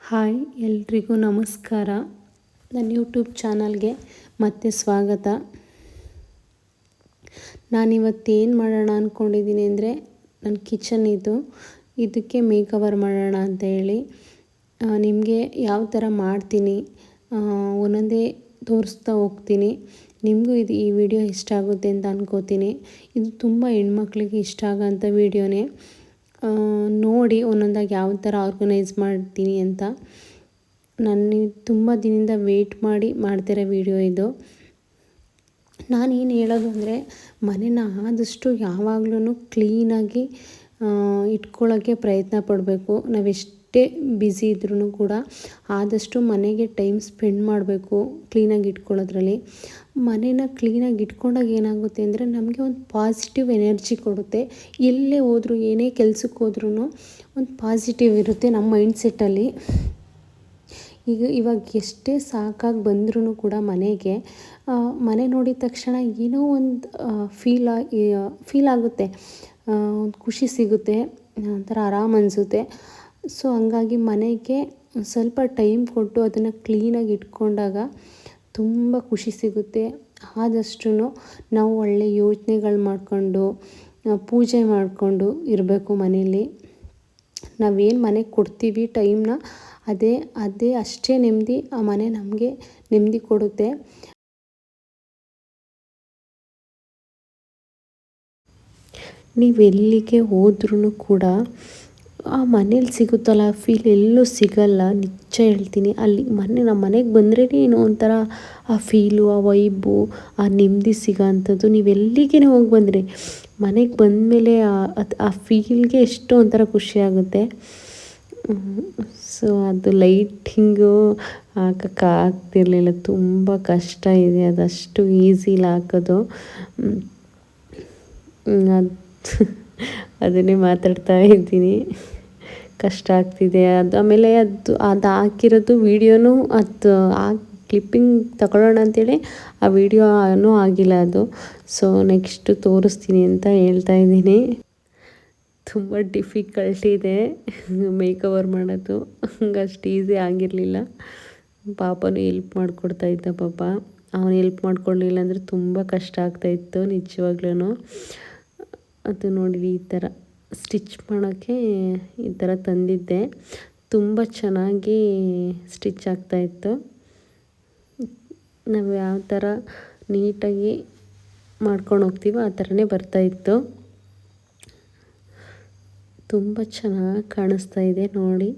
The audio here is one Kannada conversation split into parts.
ಹಾಯ್ ಎಲ್ರಿಗೂ ನಮಸ್ಕಾರ. ನನ್ನ ಯೂಟ್ಯೂಬ್ ಚಾನಲ್ಗೆ ಮತ್ತೆ ಸ್ವಾಗತ. ನಾನಿವತ್ತೇನು ಮಾಡೋಣ ಅಂದ್ಕೊಂಡಿದ್ದೀನಿ ಅಂದರೆ ನನ್ನ ಕಿಚನ್ ಇದಕ್ಕೆ ಮೇಕವರ್ ಮಾಡೋಣ ಅಂತ ಹೇಳಿ ನಿಮಗೆ ಯಾವ ಥರ ಮಾಡ್ತೀನಿ ಒಂದೊಂದೇ ತೋರಿಸ್ತಾ ಹೋಗ್ತೀನಿ. ನಿಮಗೂ ಈ ವಿಡಿಯೋ ಇಷ್ಟ ಆಗುತ್ತೆ ಅಂತ ಅಂದ್ಕೋತೀನಿ. ಇದು ತುಂಬ ಹೆಣ್ಮಕ್ಳಿಗೆ ಇಷ್ಟ ಆಗೋಂಥ ವಿಡಿಯೋನೇ. ನೋಡಿ ಒಂದೊಂದಾಗಿ ಯಾವ ಥರ ಆರ್ಗನೈಸ್ ಮಾಡ್ತೀನಿ ಅಂತ. ನಾನು ತುಂಬ ದಿನದಿಂದ ವೆಯ್ಟ್ ಮಾಡಿ ಮಾಡ್ತಿರೋ ವಿಡಿಯೋ ಇದು. ನಾನೇನು ಹೇಳೋದು ಅಂದರೆ ಮನೇನ ಆದಷ್ಟು ಯಾವಾಗಲೂ ಕ್ಲೀನಾಗಿ ಇಟ್ಕೊಳ್ಳೋಕ್ಕೆ ಪ್ರಯತ್ನ ಪಡಬೇಕು. ನಾವೆಷ್ಟೇ ಬ್ಯುಸಿ ಇದ್ರೂ ಕೂಡ ಆದಷ್ಟು ಮನೆಗೆ ಟೈಮ್ ಸ್ಪೆಂಡ್ ಮಾಡಬೇಕು ಕ್ಲೀನಾಗಿ ಇಟ್ಕೊಳ್ಳೋದ್ರಲ್ಲಿ. ಮನೇನ ಕ್ಲೀನಾಗಿ ಇಟ್ಕೊಂಡಾಗ ಏನಾಗುತ್ತೆ ಅಂದರೆ ನಮಗೆ ಒಂದು ಪಾಸಿಟಿವ್ ಎನರ್ಜಿ ಕೊಡುತ್ತೆ. ಎಲ್ಲೇ ಹೋದರೂ ಏನೇ ಕೆಲ್ಸಕ್ಕೆ ಹೋದ್ರೂ ಒಂದು ಪಾಸಿಟಿವ್ ಇರುತ್ತೆ ನಮ್ಮ ಮೈಂಡ್ಸೆಟ್ಟಲ್ಲಿ. ಇವಾಗ ಎಷ್ಟೇ ಸಾಕಾಗಿ ಬಂದ್ರೂ ಕೂಡ ಮನೆ ನೋಡಿದ ತಕ್ಷಣ ಏನೋ ಒಂದು ಫೀಲ್ ಆಗುತ್ತೆ, ಒಂದು ಖುಷಿ ಸಿಗುತ್ತೆ, ಒಂಥರ ಆರಾಮ್ ಅನಿಸುತ್ತೆ. ಸೊ ಹಂಗಾಗಿ ಮನೆಗೆ ಸ್ವಲ್ಪ ಟೈಮ್ ಕೊಟ್ಟು ಅದನ್ನು ಕ್ಲೀನಾಗಿ ಇಟ್ಕೊಂಡಾಗ ತುಂಬ ಖುಷಿ ಸಿಗುತ್ತೆ. ಆದಷ್ಟು ನಾವು ಒಳ್ಳೆಯ ಯೋಚನೆಗಳು ಮಾಡಿಕೊಂಡು ಪೂಜೆ ಮಾಡಿಕೊಂಡು ಇರಬೇಕು ಮನೇಲಿ. ನಾವೇನು ಮನೆಗೆ ಕೊಡ್ತೀವಿ ಟೈಮ್ನ ಅದೇ ಅಷ್ಟೇ ನೆಮ್ಮದಿ. ಆ ಮನೆ ನಮಗೆ ನೆಮ್ಮದಿ ಕೊಡುತ್ತೆ. ನೀವೆಲ್ಲಿಗೆ ಹೋದ್ರೂ ಕೂಡ ಆ ಮನೇಲಿ ಸಿಗುತ್ತಲ್ಲ ಫೀಲ್ ಎಲ್ಲೂ ಸಿಗಲ್ಲ. ನಿಜ ಹೇಳ್ತೀನಿ. ನಮ್ಮ ಮನೆಗೆ ಬಂದ್ರೇ ಏನೋ ಒಂಥರ ಆ ಫೀಲು, ಆ ವೈಬು, ಆ ನೆಮ್ಮದಿ ಸಿಗೋ ಅಂಥದ್ದು. ನೀವೆಲ್ಲಿಗೆ ಹೋಗಿ ಬಂದರೆ ಮನೆಗೆ ಬಂದಮೇಲೆ ಆ ಫೀಲ್ಗೆ ಎಷ್ಟೋ ಒಂಥರ ಖುಷಿಯಾಗುತ್ತೆ. ಸೊ ಅದು ಲೈಟಿಂಗು ಹಾಕೋಕ್ಕಾಗ್ತಿರ್ಲಿಲ್ಲ. ತುಂಬ ಕಷ್ಟ ಇದೆ, ಅದಷ್ಟು ಈಸಿಲಿ ಹಾಕೋದು. ಅದನ್ನೇ ಮಾತಾಡ್ತಾ ಇದ್ದೀನಿ. ಕಷ್ಟ ಆಗ್ತಿದೆ. ಆಮೇಲೆ ಅದು ಹಾಕಿರೋದು ವೀಡಿಯೋನೂ ಕ್ಲಿಪ್ಪಿಂಗ್ ತಗೊಳ್ಳೋಣ ಅಂತೇಳಿ ಆ ವಿಡಿಯೋನೂ ಆಗಿಲ್ಲ ಅದು. ಸೊ ನೆಕ್ಸ್ಟು ತೋರಿಸ್ತೀನಿ ಅಂತ ಹೇಳ್ತಾ ಇದ್ದೀನಿ. ತುಂಬ ಡಿಫಿಕಲ್ಟ್ ಇದೆ ಮೇಕವರ್ ಮಾಡೋದು. ಅಷ್ಟು ಈಸಿ ಆಗಿರಲಿಲ್ಲ. ಪಾಪನೂ ಹೆಲ್ಪ್ ಮಾಡಿಕೊಡ್ತಾಯಿದ್ದ. ಪಾಪ ಅವನು ಹೆಲ್ಪ್ ಮಾಡ್ಕೊಳ್ಳಿಲ್ಲ ಅಂದರೆ ತುಂಬ ಕಷ್ಟ ಆಗ್ತಾಯಿತ್ತು ನಿಜವಾಗ್ಲೂ. ಅದು ನೋಡಿ ಈ ಥರ ಸ್ಟಿಚ್ ಮಾಡೋಕ್ಕೆ ಈ ಥರ ತಂದಿದ್ದೆ. ತುಂಬ ಚೆನ್ನಾಗಿ ಸ್ಟಿಚ್ ಆಗ್ತಾಯಿತ್ತು. ನಾವು ಯಾವ ಥರ ನೀಟಾಗಿ ಮಾಡ್ಕೊಂಡು ಹೋಗ್ತೀವೋ ಆ ಥರನೇ ಬರ್ತಾಯಿತ್ತು. ತುಂಬ ಚೆನ್ನಾಗಿ ಕಾಣಿಸ್ತಾ ಇದೆ ನೋಡಿ.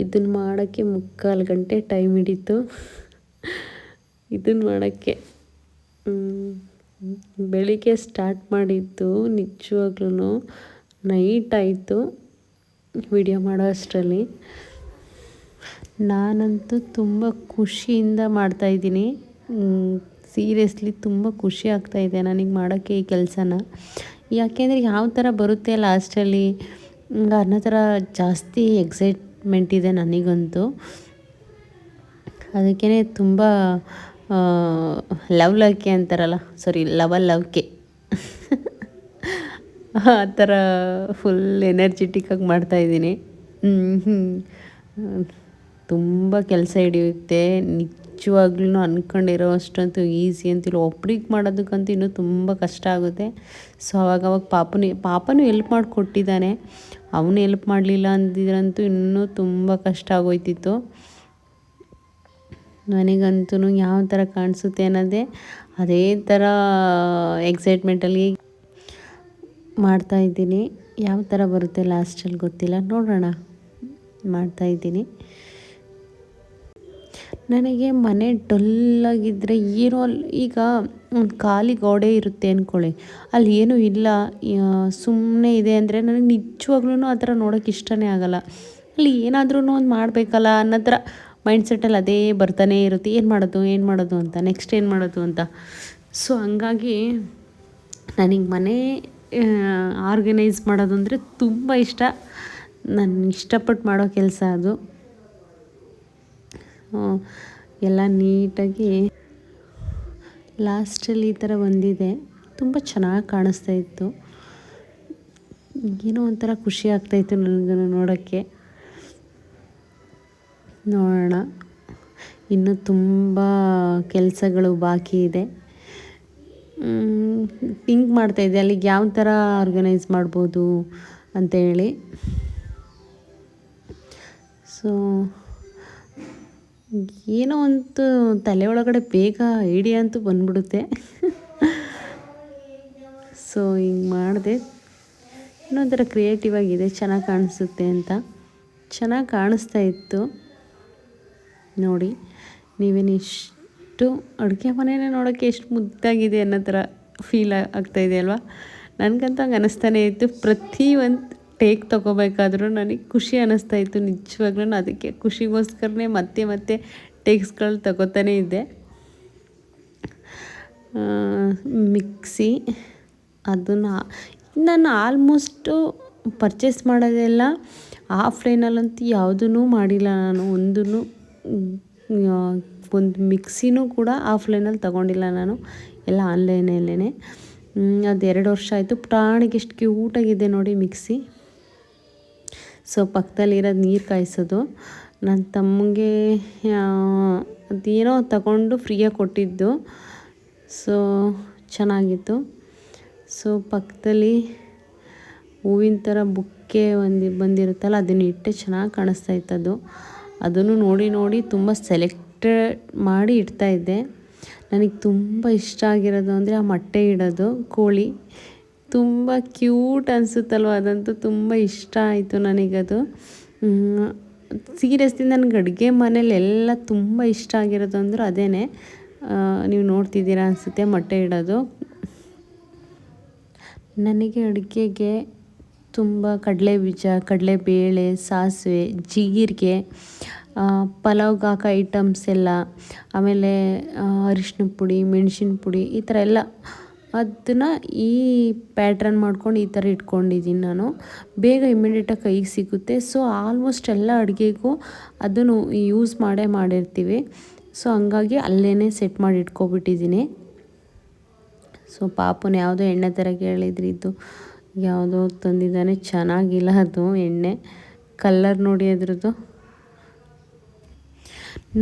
ಇದನ್ನು ಮಾಡೋಕ್ಕೆ 3/4 ಗಂಟೆ ಟೈಮ್ ಹಿಡಿತು. ಇದನ್ನು ಮಾಡೋಕ್ಕೆ ಬೆಳಿಗ್ಗೆ ಸ್ಟಾರ್ಟ್ ಮಾಡಿದ್ದು ನಿಜವಾಗ್ಲೂ ನೈಟ್ ಆಯಿತು ವಿಡಿಯೋ ಮಾಡೋ ಅಷ್ಟರಲ್ಲಿ. ನಾನಂತೂ ತುಂಬ ಖುಷಿಯಿಂದ ಮಾಡ್ತಾಯಿದ್ದೀನಿ. ಸೀರಿಯಸ್ಲಿ ತುಂಬ ಖುಷಿ ಆಗ್ತಾಯಿದೆ ನನಗೆ ಮಾಡೋಕ್ಕೆ ಈ ಕೆಲಸನ. ಯಾಕೆಂದರೆ ಯಾವ ಥರ ಬರುತ್ತೆ ಲಾಸ್ಟಲ್ಲಿ ಅನ್ನೋ ಥರ ಜಾಸ್ತಿ ಎಕ್ಸೈಟ್ಮೆಂಟ್ ಇದೆ ನನಗಂತೂ. ಅದಕ್ಕೇ ತುಂಬ ಲವ್ಕೆ ಅಂತಾರಲ್ಲ, ಲವಕ್ಕೆ ಆ ಥರ ಫುಲ್ ಎನರ್ಜೆಟಿಕ್ಕಾಗಿ ಮಾಡ್ತಾಯಿದ್ದೀನಿ. ತುಂಬ ಕೆಲಸ ಹಿಡಿಯುತ್ತೆ ನಿಜವಾಗ್ಲೂ. ಅಂದ್ಕೊಂಡಿರೋ ಅಷ್ಟಂತೂ ಈಸಿ ಅಂತಿಲ್ಲ. ಒಬ್ರಿಗೆ ಮಾಡೋದಕ್ಕಂತೂ ಇನ್ನೂ ತುಂಬ ಕಷ್ಟ ಆಗುತ್ತೆ. ಸೊ ಅವಾಗವಾಗ ಪಾಪನೂ ಹೆಲ್ಪ್ ಮಾಡಿಕೊಟ್ಟಿದ್ದಾನೆ. ಅವನು ಹೆಲ್ಪ್ ಮಾಡಲಿಲ್ಲ ಅಂದಿದ್ರಂತೂ ಇನ್ನೂ ತುಂಬ ಕಷ್ಟ ಆಗೋಯ್ತಿತ್ತು. ನನಗಂತೂ ಯಾವ ಥರ ಕಾಣಿಸುತ್ತೆ ಅನ್ನೋದೇ ಅದೇ ಥರ ಎಕ್ಸೈಟ್ಮೆಂಟಲ್ಲಿ ಮಾಡ್ತಾಯಿದ್ದೀನಿ. ಯಾವ ಥರ ಬರುತ್ತೆ ಲಾಸ್ಟಲ್ಲಿ ಗೊತ್ತಿಲ್ಲ, ನೋಡೋಣ. ಮಾಡ್ತಾಯಿದ್ದೀನಿ. ನನಗೆ ಮನೆ ಡಲ್ಲಾಗಿದ್ದರೆ ಏನೋ ಈಗ ಒಂದು ಖಾಲಿ ಗೋಡೆ ಇರುತ್ತೆ ಅಂದ್ಕೊಳ್ಳಿ, ಅಲ್ಲಿ ಏನೂ ಇಲ್ಲ, ಸುಮ್ಮನೆ ಇದೆ ಅಂದರೆ ನನಗೆ ನಿಜವಾಗ್ಲೂ ಆ ಥರ ನೋಡೋಕ್ಕೆ ಇಷ್ಟನೇ ಆಗೋಲ್ಲ. ಅಲ್ಲಿ ಏನಾದ್ರೂ ಒಂದು ಮಾಡಬೇಕಲ್ಲ ಅನ್ನೋ ಥರ ಮೈಂಡ್ಸೆಟ್ಟಲ್ಲಿ ಅದೇ ಬರ್ತಾನೆ ಇರುತ್ತೆ. ಏನು ಮಾಡೋದು ಅಂತ, ನೆಕ್ಸ್ಟ್ ಏನು ಮಾಡೋದು ಅಂತ. ಸೊ ಹಂಗಾಗಿ ನನಗೆ ಮನೆ ಆರ್ಗನೈಸ್ ಮಾಡೋದು ಅಂದರೆ ತುಂಬ ಇಷ್ಟ. ನಾನು ಇಷ್ಟಪಟ್ಟು ಮಾಡೋ ಕೆಲಸ ಅದು. ಎಲ್ಲ ನೀಟಾಗಿ ಲಾಸ್ಟಲ್ಲಿ ಈ ಥರ ಬಂದಿದೆ. ತುಂಬ ಚೆನ್ನಾಗಿ ಕಾಣಿಸ್ತಾ ಇತ್ತು. ಏನೋ ಒಂಥರ ಖುಷಿ ಆಗ್ತಾಯಿತ್ತು ನನಗೆ ನೋಡೋಕ್ಕೆ. ನೋಡೋಣ. ಇನ್ನೂ ತುಂಬ ಕೆಲಸಗಳು ಬಾಕಿ ಇದೆ. ಥಿಂಕ್ ಮಾಡ್ತಾಯಿದ್ದೆ ಅಲ್ಲಿಗೆ ಯಾವ ಥರ ಆರ್ಗನೈಸ್ ಮಾಡ್ಬೋದು ಅಂತೇಳಿ. ಸೊ ಏನೋ ಒಂದು ತಲೆ ಒಳಗಡೆ ಬೇಗ ಐಡಿಯಾ ಅಂತೂ ಬಂದ್ಬಿಡುತ್ತೆ. ಸೊ ಹಿಂಗೆ ಮಾಡಿದೆ. ಇನ್ನೊಂಥರ ಕ್ರಿಯೇಟಿವ್ ಆಗಿದೆ, ಚೆನ್ನಾಗಿ ಕಾಣಿಸುತ್ತೆ ಅಂತ. ಚೆನ್ನಾಗಿ ಕಾಣಿಸ್ತಾ ಇತ್ತು ನೋಡಿ. ನೀವೇನಿಷ್ಟು ಅಡುಗೆ ಮನೆಯೇ ನೋಡೋಕ್ಕೆ ಎಷ್ಟು ಮುದ್ದಾಗಿದೆ ಅನ್ನೋ ಥರ ಫೀಲ್ ಆಗ್ತಾಯಿದೆ ಅಲ್ವಾ? ನನಗಂತೂ ಹಂಗೆ ಅನ್ನಿಸ್ತಾನೆ ಇತ್ತು. ಪ್ರತಿ ಒಂದು ಟೇಕ್ ತೊಗೋಬೇಕಾದ್ರೂ ನನಗೆ ಖುಷಿ ಅನ್ನಿಸ್ತಾ ಇತ್ತು ನಿಜವಾಗ್ಲೂ. ಅದಕ್ಕೆ ಖುಷಿಗೋಸ್ಕರನೇ ಮತ್ತೆ ಮತ್ತೆ ಟೇಕ್ಸ್ಗಳು ತಗೋತಾನೇ ಇದ್ದೆ. ಮಿಕ್ಸಿ ಅದನ್ನು ನಾನು ಆಲ್ಮೋಸ್ಟು ಪರ್ಚೇಸ್ ಮಾಡೋದೆಲ್ಲ ಆಫ್ಲೈನಲ್ಲಂತೂ ಯಾವುದೂ ಮಾಡಿಲ್ಲ ನಾನು. ಒಂದು ಮಿಕ್ಸಿನೂ ಕೂಡ ಆಫ್ಲೈನಲ್ಲಿ ತೊಗೊಂಡಿಲ್ಲ ನಾನು, ಎಲ್ಲ ಆನ್ಲೈನಲ್ಲೇ. ಅದು 2 ವರ್ಷ ಆಯಿತು. ಪ್ರಾಣಿಗೆ ಎಷ್ಟು ಕ್ಯೂಟಾಗಿದೆ ನೋಡಿ ಮಿಕ್ಸಿ. ಸೊ ಪಕ್ಕದಲ್ಲಿರೋದು ನೀರು ಕಾಯಿಸೋದು. ನನ್ನ ತಮ್ಮಂಗೆ ಅದೇನೋ ತಗೊಂಡು ಫ್ರೀಯಾಗಿ ಕೊಟ್ಟಿದ್ದು. ಸೊ ಚೆನ್ನಾಗಿತ್ತು. ಸೊ ಪಕ್ಕದಲ್ಲಿ ಹೂವಿನ ಥರ ಬುಕ್ಕೆ ಬಂದಿರುತ್ತಲ್ಲ, ಅದನ್ನು ಇಟ್ಟೆ ಚೆನ್ನಾಗಿ ಕಾಣಿಸ್ತಾ ಇತ್ತು. ಅದನ್ನು ನೋಡಿ ತುಂಬ ಸೆಲೆಕ್ಟೆಡ್ ಮಾಡಿ ಇಡ್ತಾಯಿದ್ದೆ. ನನಗೆ ತುಂಬ ಇಷ್ಟ ಆಗಿರೋದು ಅಂದರೆ ಆ ಮೊಟ್ಟೆ ಇಡೋದು ಕೋಳಿ. ತುಂಬ ಕ್ಯೂಟ್ ಅನಿಸುತ್ತಲ್ವ, ಅದಂತೂ ತುಂಬ ಇಷ್ಟ ಆಯಿತು ನನಗದು. ಸೀರಿಯಸ್ಲಿ ನನಗೆ ಅಡುಗೆ ಮನೇಲಿ ಎಲ್ಲ ತುಂಬ ಇಷ್ಟ ಆಗಿರೋದು ಅಂದ್ರೆ ಅದೇ. ನೀವು ನೋಡ್ತಿದ್ದೀರಾ ಅನಿಸುತ್ತೆ ಮೊಟ್ಟೆ ಇಡೋದು. ನನಗೆ ಅಡುಗೆಗೆ ತುಂಬ ಕಡಲೆಬೀಜ, ಕಡಲೆಬೇಳೆ, ಸಾಸಿವೆ, ಜೀರಿಗೆ, ಪಲಾವ್ಗೆ ಹಾಕೋ ಐಟಮ್ಸ್ ಎಲ್ಲ, ಆಮೇಲೆ ಅರಿಶಿನ ಪುಡಿ, ಮೆಣಸಿನ ಪುಡಿ, ಈ ಥರ ಎಲ್ಲ ಅದನ್ನು ಈ ಪ್ಯಾಟ್ರನ್ ಮಾಡ್ಕೊಂಡು ಈ ಥರ ಇಟ್ಕೊಂಡಿದ್ದೀನಿ ನಾನು. ಬೇಗ ಇಮಿಡಿಯೇಟಾಗಿ ಕೈಗೆ ಸಿಗುತ್ತೆ. ಸೊ ಆಲ್ಮೋಸ್ಟ್ ಎಲ್ಲ ಅಡುಗೆಗೂ ಅದನ್ನು ಯೂಸ್ ಮಾಡಿರ್ತೀವಿ. ಸೊ ಹಂಗಾಗಿ ಅಲ್ಲೇ ಸೆಟ್ ಮಾಡಿ ಇಟ್ಕೊಬಿಟ್ಟಿದ್ದೀನಿ. ಸೊ ಪಾಪನ ಯಾವುದೋ ಎಣ್ಣೆ ಥರ ಕೇಳಿದ್ರಿ, ಇದು ಯಾವುದೋ ತಂದಿದ್ದಾನೆ, ಚೆನ್ನಾಗಿಲ್ಲ ಅದು ಎಣ್ಣೆ. ಕಲ್ಲರ್ ನೋಡಿ ಅದ್ರದ್ದು.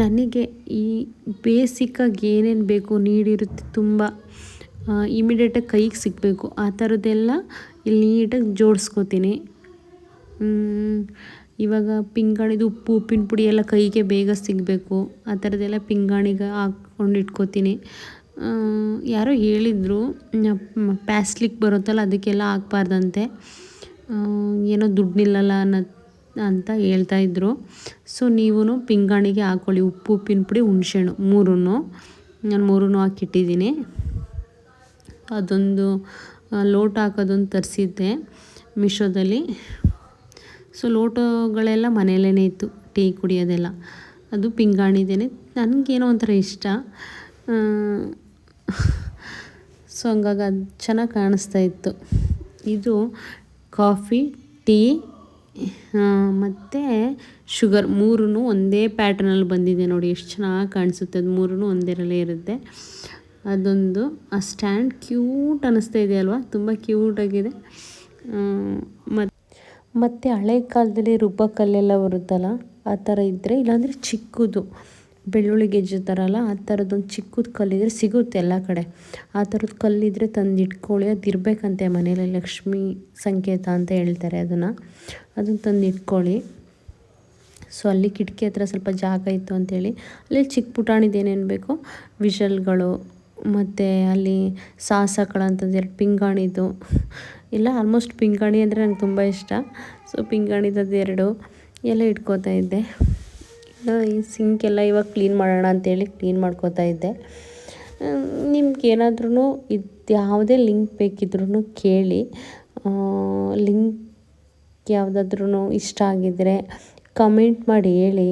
ನನಗೆ ಈ ಬೇಸಿಕ್ಕಾಗಿ ಏನೇನು ಬೇಕು ನೀಡಿರುತ್ತೆ, ತುಂಬ ಇಮಿಡಿಯೇಟಾಗಿ ಕೈಗೆ ಸಿಗಬೇಕು, ಆ ಥರದ್ದೆಲ್ಲ ಇಲ್ಲಿ ನೀಟಾಗಿ ಜೋಡಿಸ್ಕೋತೀನಿ. ಇವಾಗ ಪಿಂಗಾಣಿದು ಉಪ್ಪಿನ ಪುಡಿ ಎಲ್ಲ ಕೈಗೆ ಬೇಗ ಸಿಗಬೇಕು, ಆ ಥರದ್ದೆಲ್ಲ ಪಿಂಗಾಣಿಗೆ ಹಾಕ್ಕೊಂಡು ಇಟ್ಕೋತೀನಿ. ಯಾರೋ ಹೇಳಿದರು ಪ್ಯಾಸ್ಲಿಕ್ ಬರುತ್ತಲ್ಲ ಅದಕ್ಕೆಲ್ಲ ಹಾಕ್ಬಾರ್ದಂತೆ, ಏನೋ ದುಡ್ಡು ನಿಲ್ಲಲ್ಲ ಅಂತ ಹೇಳ್ತಾಯಿದ್ರು. ಸೊ ನೀವು ಪಿಂಗಾಣಿಗೆ ಹಾಕ್ಕೊಳ್ಳಿ, ಉಪ್ಪಿನ ಪುಡಿ, ಹುಣಸೆಹಣ್ಣು ನಾನು ಮೂರೂ ಹಾಕಿಟ್ಟಿದ್ದೀನಿ. ಅದೊಂದು ಲೋಟ ಹಾಕೋದೊಂದು ತರಿಸಿದ್ದೆ ಮೀಶೋದಲ್ಲಿ. ಸೊ ಲೋಟಗಳೆಲ್ಲ ಮನೆಯಲ್ಲೇ ಇತ್ತು, ಟೀ ಕುಡಿಯೋದೆಲ್ಲ. ಅದು ಪಿಂಗಾಣಿದೇನೆ. ನನಗೇನೋ ಒಂಥರ ಇಷ್ಟ. ಸೊ ಹಂಗಾಗಿ ಅದು ಚೆನ್ನಾಗಿ ಕಾಣಿಸ್ತಾ ಇತ್ತು. ಇದು ಕಾಫಿ, ಟೀ ಮತ್ತು ಶುಗರ್ ಮೂರೂ ಒಂದೇ ಪ್ಯಾಟ್ರನಲ್ಲಿ ಬಂದಿದೆ ನೋಡಿ. ಎಷ್ಟು ಚೆನ್ನಾಗಿ ಕಾಣಿಸುತ್ತೆ. ಅದು ಮೂರೂ ಒಂದೇರಲ್ಲೇ ಇರುತ್ತೆ. ಅದೊಂದು ಆ ಸ್ಟ್ಯಾಂಡ್ ಕ್ಯೂಟ್ ಅನ್ನಿಸ್ತಾ ಇದೆ ಅಲ್ವಾ? ತುಂಬ ಕ್ಯೂಟಾಗಿದೆ. ಮತ್ತು ಹಳೆ ಕಾಲದಲ್ಲಿ ರುಬ್ಬೋ ಕಲ್ಲೆಲ್ಲ ಬರುತ್ತಲ್ಲ, ಆ ಥರ ಇದ್ದರೆ, ಇಲ್ಲಾಂದರೆ ಚಿಕ್ಕದು ಬೆಳ್ಳುಳ್ಳಿ ಗೆಜ್ಜೆ ಥರ ಅಲ್ಲ, ಆ ಥರದ್ದೊಂದು ಚಿಕ್ಕದು ಕಲ್ಲಿದ್ರೆ ಸಿಗುತ್ತೆ ಎಲ್ಲ ಕಡೆ. ಆ ಥರದ್ದು ಕಲ್ಲಿದ್ದರೆ ತಂದು ಇಟ್ಕೊಳ್ಳಿ. ಅದು ಇರಬೇಕಂತೆ ಮನೇಲಿ, ಲಕ್ಷ್ಮೀ ಸಂಕೇತ ಅಂತ ಹೇಳ್ತಾರೆ ಅದನ್ನು ತಂದು ಇಟ್ಕೊಳ್ಳಿ. ಸೊ ಅಲ್ಲಿ ಕಿಟಕಿ ಹತ್ರ ಸ್ವಲ್ಪ ಜಾಗ ಇತ್ತು ಅಂಥೇಳಿ ಅಲ್ಲಿ ಚಿಕ್ಕ ಪುಟಾಣಿದೇನೇನು ಬೇಕೋ ವಿಷಲ್ಗಳು, ಮತ್ತು ಅಲ್ಲಿ ಸಾಸ್ ಹಾಕೊಳ್ಳೋಂಥದ್ದು 2 ಪಿಂಗಾಣಿದು ಎಲ್ಲ. ಆಲ್ಮೋಸ್ಟ್ ಪಿಂಗಾಣಿ ಅಂದರೆ ನಂಗೆ ತುಂಬ ಇಷ್ಟ. ಸೊ ಪಿಂಗಾಣಿದದ್ದು 2 ಎಲ್ಲ ಇಟ್ಕೋತಾ ಇದ್ದೆ. ಈ ಸಿಂಕೆಲ್ಲ ಇವಾಗ ಕ್ಲೀನ್ ಮಾಡೋಣ ಅಂತೇಳಿ ಕ್ಲೀನ್ ಮಾಡ್ಕೋತಾ ಇದ್ದೆ. ನಿಮ್ಗೇನಾದ್ರೂ ಇದು ಯಾವುದೇ ಲಿಂಕ್ ಬೇಕಿದ್ರೂ ಕೇಳಿ. ಲಿಂಕ್ ಯಾವುದಾದ್ರೂ ಇಷ್ಟ ಆಗಿದ್ದರೆ ಕಮೆಂಟ್ ಮಾಡಿ ಹೇಳಿ,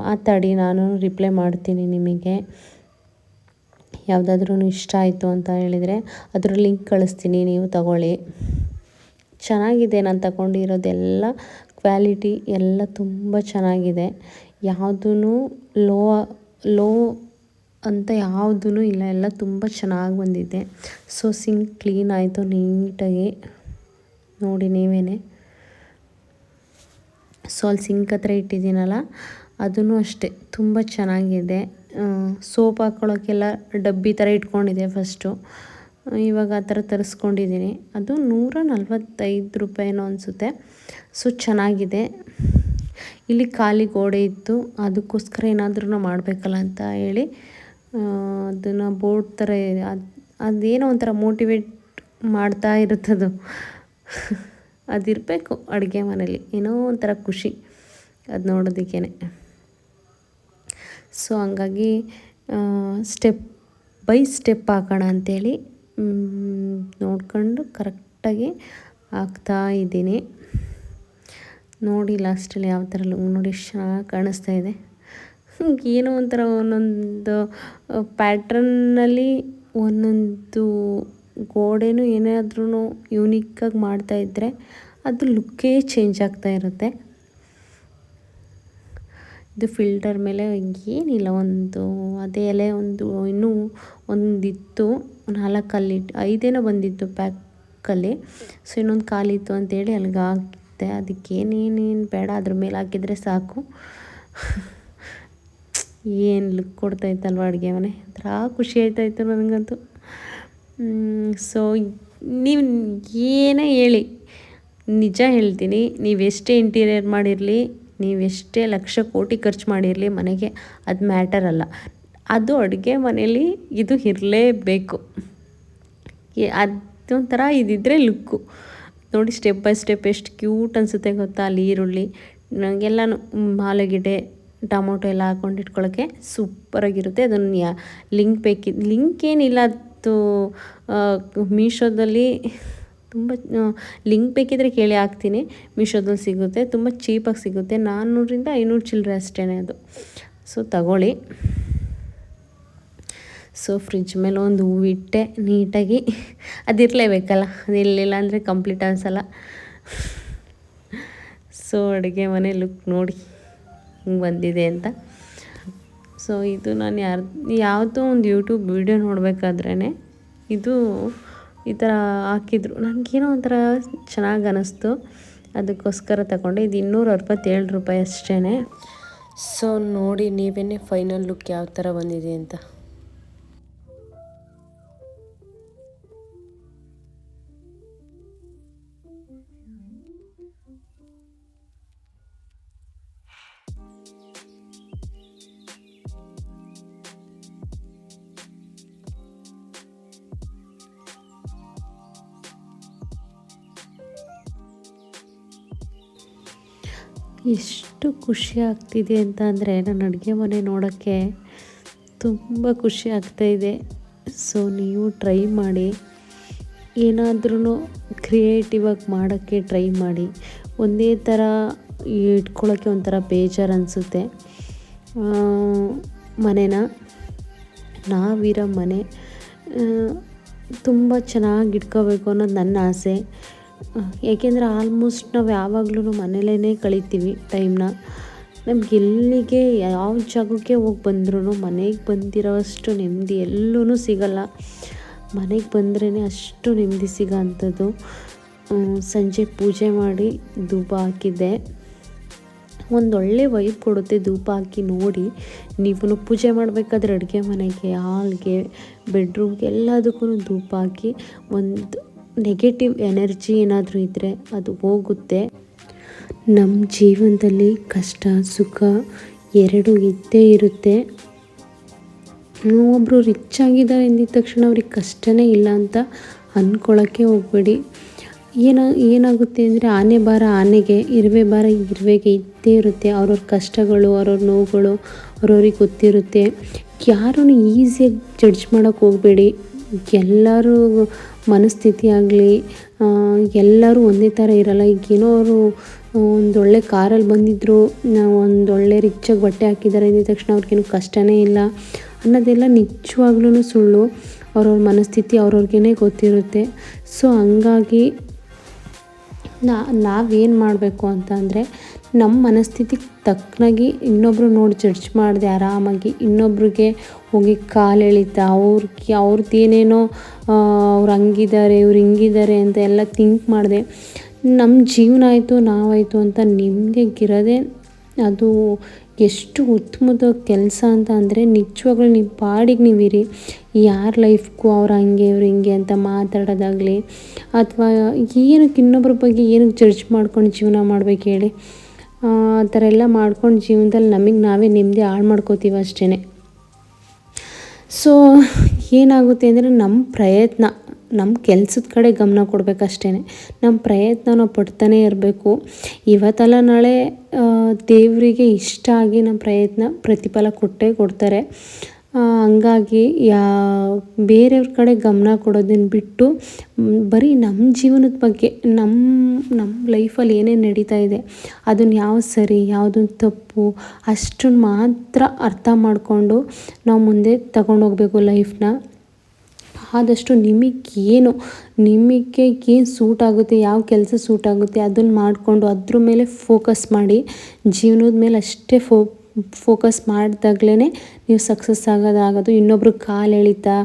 ಮಾತಾಡಿ, ನಾನು ರಿಪ್ಲೈ ಮಾಡ್ತೀನಿ ನಿಮಗೆ. ಯಾವುದಾದ್ರೂ ಇಷ್ಟ ಆಯಿತು ಅಂತ ಹೇಳಿದರೆ ಅದ್ರ ಲಿಂಕ್ ಕಳಿಸ್ತೀನಿ, ನೀವು ತಗೊಳ್ಳಿ. ಚೆನ್ನಾಗಿದೆ. ನಾನು ತಗೊಂಡಿರೋದೆಲ್ಲ ಕ್ವಾಲಿಟಿ ಎಲ್ಲ ತುಂಬ ಚೆನ್ನಾಗಿದೆ. ಯಾವುದೂ ಲೋ ಅಂತ ಯಾವುದೂ ಇಲ್ಲ, ಎಲ್ಲ ತುಂಬ ಚೆನ್ನಾಗಿ ಬಂದಿದೆ. ಸೊ ಸಿಂಕ್ ಕ್ಲೀನ್ ಆಯಿತು ನೀಟಾಗಿ ನೋಡಿ ನೀವೇ. ಸೊ ಅಲ್ಲಿ ಸಿಂಕ್ ಹತ್ರ ಇಟ್ಟಿದ್ದೀನಲ್ಲ ಅದೂ ಅಷ್ಟೇ ತುಂಬ ಚೆನ್ನಾಗಿದೆ. ಸೋಪ್ ಹಾಕ್ಕೊಳ್ಳೋಕ್ಕೆಲ್ಲ ಡಬ್ಬಿ ಥರ ಇಟ್ಕೊಂಡಿದ್ದೆ ಫಸ್ಟು, ಇವಾಗ ಆ ಥರ ತರಿಸ್ಕೊಂಡಿದ್ದೀನಿ. ಅದು 145 ರೂಪಾಯಿನೋ ಅನಿಸುತ್ತೆ. ಸೊ ಚೆನ್ನಾಗಿದೆ. ಇಲ್ಲಿ ಖಾಲಿ ಗೋಡೆ ಇತ್ತು, ಅದಕ್ಕೋಸ್ಕರ ಏನಾದ್ರೂ ಮಾಡಬೇಕಲ್ಲ ಅಂತ ಹೇಳಿ ಅದನ್ನು ಬೋರ್ಡ್ ಥರ ಅದೇನೋ ಒಂಥರ ಮೋಟಿವೇಟ್ ಮಾಡ್ತಾ ಇರುತ್ತದು. ಅದಿರಬೇಕು ಅಡುಗೆ ಮನೇಲಿ, ಏನೋ ಒಂಥರ ಖುಷಿ ಅದು ನೋಡೋದಕ್ಕೇ. ಸೊ ಹಂಗಾಗಿ ಸ್ಟೆಪ್ ಬೈ ಸ್ಟೆಪ್ ಹಾಕೋಣ ಅಂಥೇಳಿ ನೋಡ್ಕೊಂಡು ಕರೆಕ್ಟಾಗಿ ಹಾಕ್ತಾ ಇದ್ದೀನಿ. ನೋಡಿ ಲಾಸ್ಟಲ್ಲಿ ಯಾವ ಥರ ನೋಡಿ ಎಷ್ಟು ಚೆನ್ನಾಗಿ ಕಾಣಿಸ್ತಾ ಇದೆ. ಏನೋ ಒಂಥರ ಒಂದೊಂದು ಪ್ಯಾಟ್ರನ್ನಲ್ಲಿ ಒಂದೊಂದು ಗೋಡೆನೂ ಏನಾದ್ರೂ ಯೂನಿಕ್ಕಾಗಿ ಮಾಡ್ತಾಯಿದ್ರೆ ಅದು ಲುಕ್ಕೇ ಚೇಂಜ್ ಆಗ್ತಾ ಇರುತ್ತೆ. ಇದು ಫಿಲ್ಟರ್ ಮೇಲೆ ಏನಿಲ್ಲ, ಒಂದು ಅದೇ ಎಲೆ ಇನ್ನೂ ಒಂದಿತ್ತು, 4 5 ಬಂದಿತ್ತು ಪ್ಯಾಕಲ್ಲಿ. ಸೊ ಇನ್ನೊಂದು ಖಾಲಿತ್ತು ಅಂತೇಳಿ ಅಲ್ಲಿಗೆ ಹಾಕಿದೆ. ಅದಕ್ಕೇನೇನೇನು ಬೇಡ ಅದ್ರ ಮೇಲೆ ಹಾಕಿದರೆ ಸಾಕು. ಏನು ಲುಕ್ ಕೊಡ್ತಾಯಿತ್ತಲ್ವ ಅಡುಗೆ ಮನೆ, ಒಂಥರ ಖುಷಿ ಆಯ್ತಾಯಿತ್ತು ನನಗಂತೂ. ಸೊ ನೀವು ಏನೇ ಹೇಳಿ, ನಿಜ ಹೇಳ್ತೀನಿ, ನೀವೆಷ್ಟೇ ಇಂಟೀರಿಯರ್ ಮಾಡಿರಲಿ, ನೀವೆಷ್ಟೇ ಲಕ್ಷ ಕೋಟಿ ಖರ್ಚು ಮಾಡಿರಲಿ ಮನೆಗೆ, ಅದು ಮ್ಯಾಟರ್ ಅಲ್ಲ. ಅದು ಅಡುಗೆ ಮನೇಲಿ ಇದು ಇರಲೇಬೇಕು. ಅದೊಂಥರ ಇದಿದ್ದರೆ ಲುಕ್ಕು ನೋಡಿ. ಸ್ಟೆಪ್ ಬೈ ಸ್ಟೆಪ್ ಎಷ್ಟು ಕ್ಯೂಟ್ ಅನಿಸುತ್ತೆ ಗೊತ್ತಾ. ಅಲ್ಲಿ ಈರುಳ್ಳಿ ಎಲ್ಲನೂ ಆಲೂಗೆಡ್ಡೆ ಟೊಮೊಟೊ ಎಲ್ಲ ಹಾಕ್ಕೊಂಡು ಇಟ್ಕೊಳ್ಳೋಕ್ಕೆ ಸೂಪರಾಗಿರುತ್ತೆ. ಅದನ್ನು ಲಿಂಕ್ ಏನಿಲ್ಲ, ಅದು ಮೀಶೋದಲ್ಲಿ ತುಂಬ ಲಿಂಕ್ ಬೇಕಿದ್ರೆ ಕೇಳಿ ಹಾಕ್ತೀನಿ. ಮೀಶೋದಲ್ಲಿ ಸಿಗುತ್ತೆ, ತುಂಬ ಚೀಪಾಗಿ ಸಿಗುತ್ತೆ. 400ರಿಂದ 500 ಚಿಲ್ಲರೆ ಅಷ್ಟೇ ಅದು. ಸೊ ತಗೊಳ್ಳಿ. ಸೊ ಫ್ರಿಜ್ ಮೇಲೆ ಒಂದು ಹೂವಿಟ್ಟೆ ನೀಟಾಗಿ, ಅದಿರಲೇಬೇಕಲ್ಲ, ಅದಿರಲಿಲ್ಲ ಅಂದರೆ ಕಂಪ್ಲೀಟ್ ಅನಿಸಲ್ಲ. ಸೊ ಅಡುಗೆ ಮನೆ ಲುಕ್ ನೋಡಿ ಹಿಂಗೆ ಬಂದಿದೆ ಅಂತ. ಸೊ ಇದು ನಾನು ಯಾವುದೋ ಒಂದು ಯೂಟ್ಯೂಬ್ ವಿಡಿಯೋ ನೋಡಬೇಕಾದ್ರೇ ಇದು ಈ ಥರ ಹಾಕಿದ್ರು, ನನಗೇನೋ ಒಂಥರ ಚೆನ್ನಾಗಿ ಅನ್ನಿಸ್ತು, ಅದಕ್ಕೋಸ್ಕರ ತಗೊಂಡೆ. ಇದು 267 ರೂಪಾಯಿ ಅಷ್ಟೇ. ಸೊ ನೋಡಿ ನೀವೇ ಫೈನಲ್ ಲುಕ್ ಯಾವ ಥರ ಬಂದಿದೆ ಅಂತ. ಎಷ್ಟು ಖುಷಿ ಆಗ್ತಿದೆ ಅಂತ ಅಂದರೆ ನನ್ನ ಅಡುಗೆ ಮನೆ ನೋಡೋಕ್ಕೆ ತುಂಬ ಖುಷಿ ಆಗ್ತಾಯಿದೆ. ಸೊ ನೀವು ಟ್ರೈ ಮಾಡಿ, ಏನಾದ್ರೂ ಕ್ರಿಯೇಟಿವ್ ಆಗಿ ಮಾಡೋಕ್ಕೆ ಟ್ರೈ ಮಾಡಿ. ಒಂದೇ ಥರ ಇಟ್ಕೊಳ್ಳೋಕ್ಕೆ ಒಂಥರ ಬೇಜಾರು ಅನಿಸುತ್ತೆ ಮನೇನ. ನಾವಿರೋ ಮನೆ ತುಂಬ ಚೆನ್ನಾಗಿ ಇಟ್ಕೋಬೇಕು ಅನ್ನೋದು ನನ್ನ ಆಸೆ. ಏಕೆಂದರೆ ಆಲ್ಮೋಸ್ಟ್ ನಾವು ಯಾವಾಗಲೂ ಮನೇಲೇ ಕಳಿತೀವಿ ಟೈಮ್ನ. ನಮ್ಗೆ ಎಲ್ಲಿಗೆ ಯಾವ ಜಾಗಕ್ಕೆ ಹೋಗಿ ಬಂದ್ರೂ ಮನೆಗೆ ಬಂದಿರೋಷ್ಟು ನೆಮ್ಮದಿ ಎಲ್ಲೂ ಸಿಗಲ್ಲ. ಮನೆಗೆ ಬಂದ್ರೇ ಅಷ್ಟು ನೆಮ್ಮದಿ ಸಿಗೋ ಅಂಥದ್ದು. ಸಂಜೆ ಪೂಜೆ ಮಾಡಿ ಧೂಪ ಹಾಕಿದ್ದೆ, ಒಂದೊಳ್ಳೆ ವೈಬ್ ಕೊಡುತ್ತೆ ಧೂಪ ಹಾಕಿ. ನೋಡಿ ನೀವು ಪೂಜೆ ಮಾಡಬೇಕಾದ್ರೆ ಅಡುಗೆ ಮನೆಗೆ, ಹಾಲ್ಗೆ, ಬೆಡ್ರೂಮ್ಗೆ ಎಲ್ಲದಕ್ಕೂ ಧೂಪ ಹಾಕಿ, ಒಂದು ನೆಗೆಟಿವ್ ಎನರ್ಜಿ ಏನಾದರೂ ಇದ್ದರೆ ಅದು ಹೋಗುತ್ತೆ. ನಮ್ಮ ಜೀವನದಲ್ಲಿ ಕಷ್ಟ ಸುಖ ಎರಡೂ ಇದ್ದೇ ಇರುತ್ತೆ. ಒಬ್ಬರು ರಿಚ್ ಆಗಿದ್ದಾರೆ ಎಂದಿದ ತಕ್ಷಣ ಅವ್ರಿಗೆ ಕಷ್ಟನೇ ಇಲ್ಲ ಅಂತ ಅಂದ್ಕೊಳ್ಳೋಕ್ಕೆ ಹೋಗಬೇಡಿ. ಏನಾಗುತ್ತೆ ಅಂದರೆ ಆನೆ ಭಾರ ಆನೆಗೆ, ಇರುವೆ ಭಾರ ಇರುವೆಗೆ ಇದ್ದೇ ಇರುತ್ತೆ. ಅವ್ರವ್ರ ಕಷ್ಟಗಳು, ಅವ್ರವ್ರ ನೋವುಗಳು ಅವ್ರವ್ರಿಗೆ ಗೊತ್ತಿರುತ್ತೆ. ಯಾರೂ ಈಸಿಯಾಗಿ ಜಡ್ಜ್ ಮಾಡೋಕ್ಕೆ ಹೋಗಬೇಡಿ. ಎಲ್ಲರೂ ಮನಸ್ಥಿತಿ ಆಗಲಿ ಎಲ್ಲರೂ ಒಂದೇ ಥರ ಇರೋಲ್ಲ. ಈಗೇನೋ ಅವರು ಒಂದೊಳ್ಳೆ ಕಾರಲ್ಲಿ ಬಂದಿದ್ದರು, ಒಂದೊಳ್ಳೆ ರಿಚಾಗಿ ಬಟ್ಟೆ ಹಾಕಿದ್ದಾರೆ ಅಂದಿದ ತಕ್ಷಣ ಅವ್ರಿಗೇನು ಕಷ್ಟನೇ ಇಲ್ಲ ಅನ್ನೋದೆಲ್ಲ ನಿಜವಾಗ್ಲೂ ಸುಳ್ಳು. ಅವ್ರವ್ರ ಮನಸ್ಥಿತಿ ಅವ್ರವ್ರಿಗೇ ಗೊತ್ತಿರುತ್ತೆ. ಸೊ ಹಂಗಾಗಿ ನಾವೇನು ಮಾಡಬೇಕು ಅಂತ ಅಂದರೆ, ನಮ್ಮ ಮನಸ್ಥಿತಿಗೆ ತಕ್ಕನಾಗಿ ಇನ್ನೊಬ್ಬರು ನೋಡಿ ಜಡ್ಜ್ ಮಾಡಿದೆ ಆರಾಮಾಗಿ ಇನ್ನೊಬ್ರಿಗೆ ಹೋಗಿ ಕಾಲು ಎಳಿತಾ ಅವ್ರದ್ದು ಏನೇನೋ ಅವ್ರು ಹಂಗಿದ್ದಾರೆ ಇವ್ರು ಹಿಂಗಿದ್ದಾರೆ ಅಂತ ಎಲ್ಲ ಥಿಂಕ್ ಮಾಡಿದೆ ನಮ್ಮ ಜೀವನ ಆಯಿತು ನಾವಾಯಿತು ಅಂತ ನಿಮ್ಮದಿಗಿರೋದೇ ಅದು ಎಷ್ಟು ಉತ್ತಮದ ಕೆಲಸ ಅಂತ ಅಂದರೆ ನಿಜವಾಗ್ಲೂ ನೀವು ಪಾಡಿಗೆ ನೀವಿರಿ. ಯಾರ ಲೈಫ್ಗೂ ಅವ್ರು ಹಂಗೆ ಇವ್ರು ಹಿಂಗೆ ಅಂತ ಮಾತಾಡೋದಾಗಲಿ ಅಥವಾ ಏನಕ್ಕೆ ಇನ್ನೊಬ್ರ ಬಗ್ಗೆ ಏನಕ್ಕೆ ಜಡ್ಜ್ ಮಾಡ್ಕೊಂಡು ಜೀವನ ಮಾಡ್ಬೇಕು ಹೇಳಿ. ಆ ಥರ ಎಲ್ಲ ಮಾಡ್ಕೊಂಡು ಜೀವನದಲ್ಲಿ ನಮಗೆ ನಾವೇ ನೆಮ್ಮದಿ ಹಾಳು ಮಾಡ್ಕೋತೀವಿ ಅಷ್ಟೇ. ಸೊ ಏನಾಗುತ್ತೆ ಅಂದರೆ ನಮ್ಮ ಪ್ರಯತ್ನ ನಮ್ಮ ಕೆಲಸದ ಕಡೆ ಗಮನ ಕೊಡಬೇಕಷ್ಟೇ. ನಮ್ಮ ಪ್ರಯತ್ನ ನಾವು ಪಡ್ತಾನೇ ಇರಬೇಕು. ಇವತ್ತಲ್ಲ ನಾಳೆ ದೇವರಿಗೆ ಇಷ್ಟ ಆಗಿ ನಮ್ಮ ಪ್ರಯತ್ನ ಪ್ರತಿಫಲ ಕೊಟ್ಟೇ ಕೊಡ್ತಾರೆ. ಹಂಗಾಗಿ ಬೇರೆಯವ್ರ ಕಡೆ ಗಮನ ಕೊಡೋದನ್ನ ಬಿಟ್ಟು ಬರೀ ನಮ್ಮ ಜೀವನದ ಬಗ್ಗೆ ನಮ್ಮ ಲೈಫಲ್ಲಿ ಏನೇನು ನಡೀತಾ ಇದೆ ಅದನ್ನು ಯಾವ್ದು ಸರಿ ಯಾವುದು ತಪ್ಪು ಅಷ್ಟನ್ನು ಮಾತ್ರ ಅರ್ಥ ಮಾಡಿಕೊಂಡು ನಾವು ಮುಂದೆ ತಗೊಂಡೋಗ್ಬೇಕು ಲೈಫ್ನ. ಆದಷ್ಟು ನಿಮಗೆ ಏನು ಸೂಟ್ ಆಗುತ್ತೆ, ಯಾವ ಕೆಲಸ ಸೂಟ್ ಆಗುತ್ತೆ ಅದನ್ನು ಮಾಡಿಕೊಂಡು ಅದ್ರ ಮೇಲೆ ಫೋಕಸ್ ಮಾಡಿ. ಜೀವನದ ಮೇಲೆ ಅಷ್ಟೇ ಫೋಕಸ್ ಮಾಡಿದಾಗ್ಲೇ ನೀವು ಸಕ್ಸಸ್ ಆಗೋದು. ಇನ್ನೊಬ್ರು ಕಾಲು ಎಳಿತಾ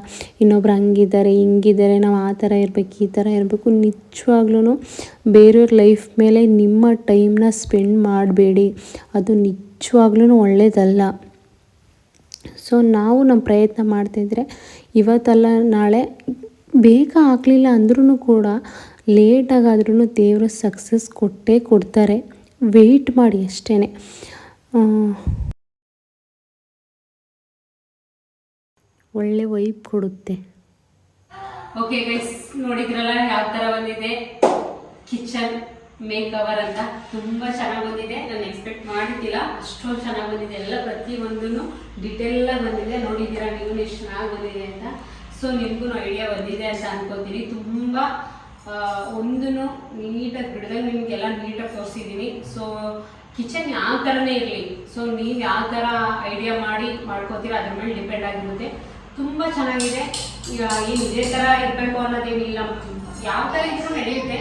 ಇನ್ನೊಬ್ರು ಹಂಗಿದ್ದಾರೆ ಹಿಂಗಿದ್ದಾರೆ ನಾವು ಆ ಥರ ಇರಬೇಕು ಈ ಥರ ಇರಬೇಕು ನಿಜವಾಗ್ಲೂ ಬೇರೆಯವ್ರ ಲೈಫ್ ಮೇಲೆ ನಿಮ್ಮ ಟೈಮ್ನ ಸ್ಪೆಂಡ್ ಮಾಡಬೇಡಿ. ಅದು ನಿಜವಾಗ್ಲೂ ಒಳ್ಳೆಯದಲ್ಲ. ಸೊ ನಾವು ನಮ್ಮ ಪ್ರಯತ್ನ ಮಾಡ್ತಾಯಿದ್ರೆ ಇವತ್ತಲ್ಲ ನಾಳೆ ಬೇಗ ಆಗಲಿಲ್ಲ ಅಂದ್ರೂ ಕೂಡ ಲೇಟಾಗಾದ್ರೂ ದೇವರು ಸಕ್ಸಸ್ ಕೊಟ್ಟೇ ಕೊಡ್ತಾರೆ. ವೆಯ್ಟ್ ಮಾಡಿ ಅಷ್ಟೇ. ಒಳ್ಳೆ ವೈಬ್ ಕೊಡುತ್ತೆ. ಓಕೆ ಗೈಸ್, ನೋಡಿದ್ರಲ್ಲ ಯಾವ ಥರ ಬಂದಿದೆ ಕಿಚನ್ ಮೇಕ್ ಓವರ್ ಅಂತ. ತುಂಬ ಚೆನ್ನಾಗಿ ಬಂದಿದೆ. ನಾನು ಎಕ್ಸ್ಪೆಕ್ಟ್ ಮಾಡಿದ್ದಿಲ್ಲ ಅಷ್ಟೊಂದು ಚೆನ್ನಾಗಿ ಬಂದಿದೆ. ಎಲ್ಲ ಪ್ರತಿಯೊಂದೂ ಡಿಟೇಲಾಗಿ ಬಂದಿದೆ. ನೋಡಿದ್ದೀರಾ ನೀವು ಎಷ್ಟು ಚೆನ್ನಾಗಿ ಬಂದಿದೆ ಅಂತ. ಸೊ ನಿಮಗೂ ಐಡಿಯಾ ಬಂದಿದೆ ಅಂತ ಅನ್ಕೋತೀನಿ. ತುಂಬ ಒಂದೂ ನೀಟಾಗಿ ಬಿಡದಂಗೆ ನಿಮಗೆಲ್ಲ ನೀಟಾಗಿ ತೋರಿಸಿದ್ದೀನಿ. ಸೊ ಕಿಚನ್ ಯಾವ ಥರನೇ ಇರಲಿ, ಸೊ ನೀವು ಯಾವ ಥರ ಐಡಿಯಾ ಮಾಡ್ಕೋತೀರಾ ಅದ್ರ ಮೇಲೆ ಡಿಪೆಂಡ್ ಆಗಿರುತ್ತೆ. ತುಂಬ ಚೆನ್ನಾಗಿದೆ. ಈಗ ಏನು ಇದೇ ಥರ ಇರಬೇಕು ಅನ್ನೋದೇನಿಲ್ಲ, ಯಾವ ಥರ ಇದ್ರೂ ನಡೆಯುತ್ತೆ.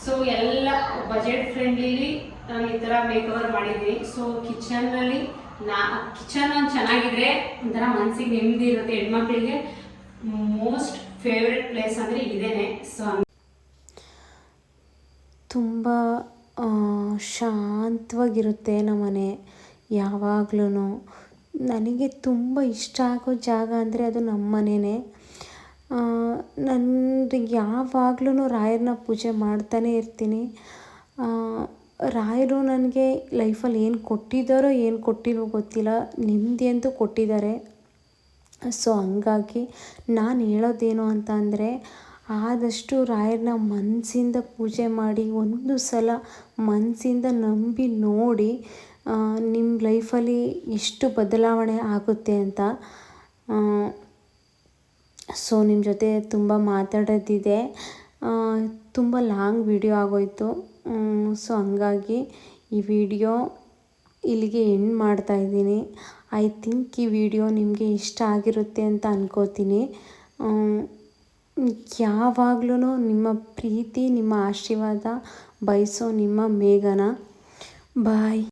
ಸೊ ಎಲ್ಲ ಬಜೆಟ್ ಫ್ರೆಂಡ್ಲಿ ನಾನು ಈ ಥರ ಮೇಕ್ ಓವರ್ ಮಾಡಿದ್ದೀನಿ. ಸೊ ಕಿಚನ್ನಲ್ಲಿ ಕಿಚನ್ ಒಂದು ಚೆನ್ನಾಗಿದ್ರೆ ಒಂಥರ ಮನಸ್ಸಿಗೆ ನೆಮ್ಮದಿ ಇರುತ್ತೆ. ಹೆಣ್ಮಕ್ಳಿಗೆ ಮೋಸ್ಟ್ ಫೇವ್ರೆಟ್ ಪ್ಲೇಸ್ ಅಂದರೆ ಇದೇನೆ. ಸೊ ತುಂಬ ಶಾಂತವಾಗಿರುತ್ತೆ ನಮ್ಮನೆ ಯಾವಾಗ್ಲೂ. ನನಗೆ ತುಂಬ ಇಷ್ಟ ಆಗೋ ಜಾಗ ಅಂದರೆ ಅದು ನಮ್ಮ ಮನೆಯೇ. ನನಗೆ ಯಾವಾಗ್ಲೂ ರಾಯರನ್ನ ಪೂಜೆ ಮಾಡ್ತಾನೇ ಇರ್ತೀನಿ. ರಾಯರು ನನಗೆ ಲೈಫಲ್ಲಿ ಏನು ಕೊಟ್ಟಿದ್ದಾರೋ ಏನು ಕೊಟ್ಟಿಲ್ವೋ ಗೊತ್ತಿಲ್ಲ, ನೆಮ್ಮದಿ ಅಂತೂ ಕೊಟ್ಟಿದ್ದಾರೆ. ಸೊ ಹಂಗಾಗಿ ನಾನು ಹೇಳೋದೇನು ಅಂತ ಅಂದರೆ ಆದಷ್ಟು ರಾಯರನ್ನ ಮನಸ್ಸಿಂದ ಪೂಜೆ ಮಾಡಿ ಒಂದು ಸಲ ಮನಸ್ಸಿಂದ ನಂಬಿ ನೋಡಿ ನಿಮ್ಮ ಲೈಫಲ್ಲಿ ಎಷ್ಟು ಬದಲಾವಣೆ ಆಗುತ್ತೆ ಅಂತ. ಸೊ ನಿಮ್ಮ ಜೊತೆ ತುಂಬ ಮಾತಾಡೋದಿದೆ. ತುಂಬ ಲಾಂಗ್ ವಿಡಿಯೋ ಆಗೋಯಿತು. ಸೊ ಹಂಗಾಗಿ ಈ ವಿಡಿಯೋ ಇಲ್ಲಿಗೆ ಎಂಡ್ ಮಾಡ್ತಾಯಿದ್ದೀನಿ. ಐ ಥಿಂಕ್ ಈ ವಿಡಿಯೋ ನಿಮಗೆ ಇಷ್ಟ ಆಗಿರುತ್ತೆ ಅಂತ ಅನ್ಕೋತೀನಿ. ಯಾವಾಗ್ಲೂ ನಿಮ್ಮ ಪ್ರೀತಿ ನಿಮ್ಮ ಆಶೀರ್ವಾದ ಬಯಸೋ ನಿಮ್ಮ ಮೇಘನಾ. ಬಾಯ್.